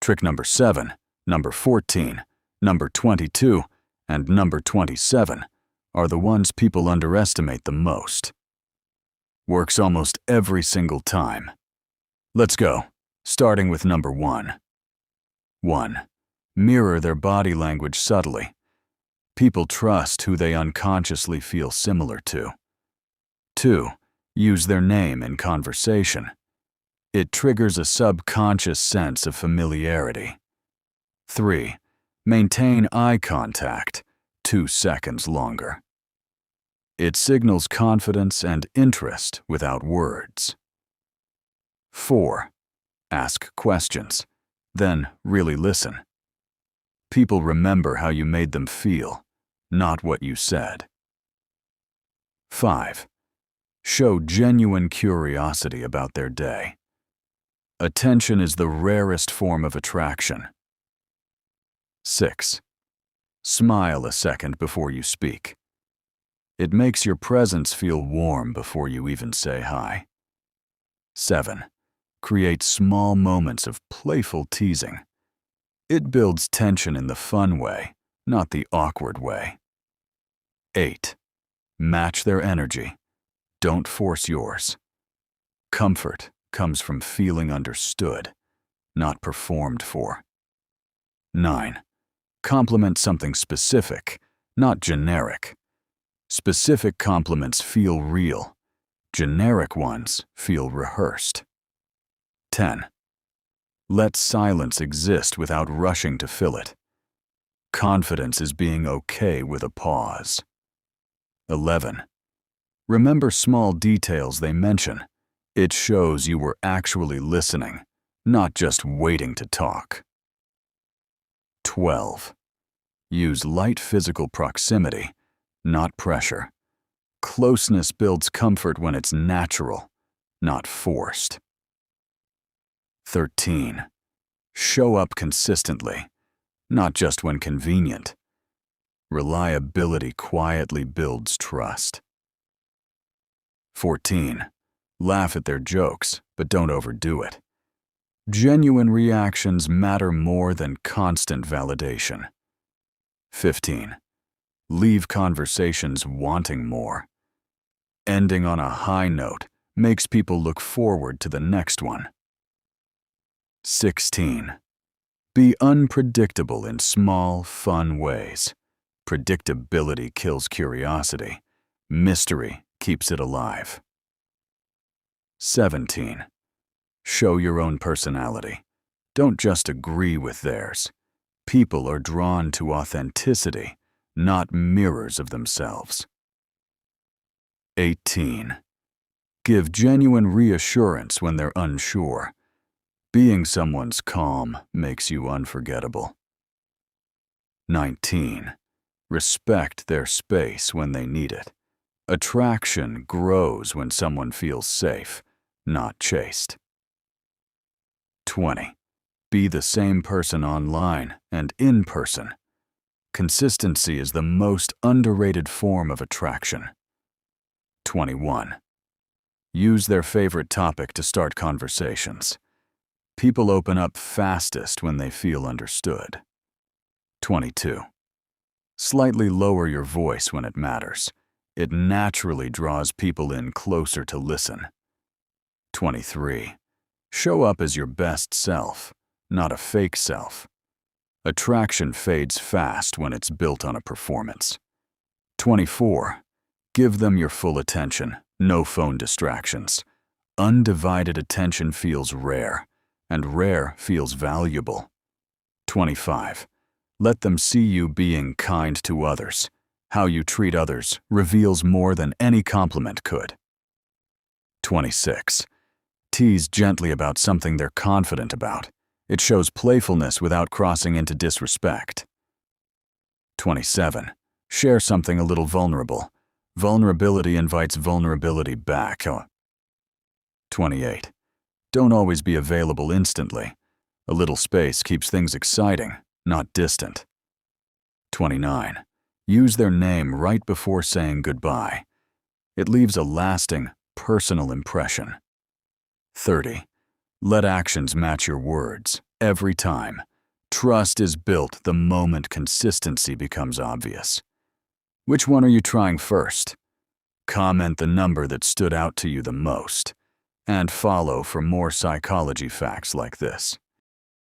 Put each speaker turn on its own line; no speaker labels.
Trick number 7, number 14, number 22, and number 27 are the ones people underestimate the most. Works almost every single time. Let's go, starting with number 1. 1. Mirror their body language subtly. People trust who they unconsciously feel similar to. 2. Use their name in conversation. It triggers a subconscious sense of familiarity. 3. Maintain eye contact 2 seconds longer. It signals confidence and interest without words. 4. Ask questions, then really listen. People remember how you made them feel, not what you said. 5. Show genuine curiosity about their day. Attention is the rarest form of attraction. 6. Smile a second before you speak. It makes your presence feel warm before you even say hi. 7. Create small moments of playful teasing. It builds tension in the fun way, not the awkward way. 8. Match their energy. Don't force yours. Comfort comes from feeling understood, not performed for. 9. Compliment something specific, not generic. Specific compliments feel real. Generic ones feel rehearsed. 10. Let silence exist without rushing to fill it. Confidence is being okay with a pause. 11. Remember small details they mention. It shows you were actually listening, not just waiting to talk. 12. Use light physical proximity, not pressure. Closeness builds comfort when it's natural, not forced. 13. Show up consistently, not just when convenient. Reliability quietly builds trust. 14. Laugh at their jokes, but don't overdo it. Genuine reactions matter more than constant validation. 15. Leave conversations wanting more. Ending on a high note makes people look forward to the next one. 16. Be unpredictable in small, fun ways. Predictability kills curiosity. Mystery keeps it alive. 17. Show your own personality. Don't just agree with theirs. People are drawn to authenticity, not mirrors of themselves. 18. Give genuine reassurance when they're unsure. Being someone's calm makes you unforgettable. 19. Respect their space when they need it. Attraction grows when someone feels safe, not chased. 20. Be the same person online and in person. Consistency is the most underrated form of attraction. 21. Use their favorite topic to start conversations. People open up fastest when they feel understood. 22. Slightly lower your voice when it matters. It naturally draws people in closer to listen. 23. Show up as your best self, not a fake self. Attraction fades fast when it's built on a performance. 24. Give them your full attention, no phone distractions. Undivided attention feels rare, and rare feels valuable. 25. Let them see you being kind to others. How you treat others reveals more than any compliment could. 26. Tease gently about something they're confident about. It shows playfulness without crossing into disrespect. 27. Share something a little vulnerable. Vulnerability invites vulnerability back. 28. Don't always be available instantly. A little space keeps things exciting, not distant. 29. Use their name right before saying goodbye. It leaves a lasting, personal impression. 30. Let actions match your words. every time. Trust is built the moment consistency becomes obvious. Which one are you trying first? Comment the number that stood out to you the most, and follow for more psychology facts like this.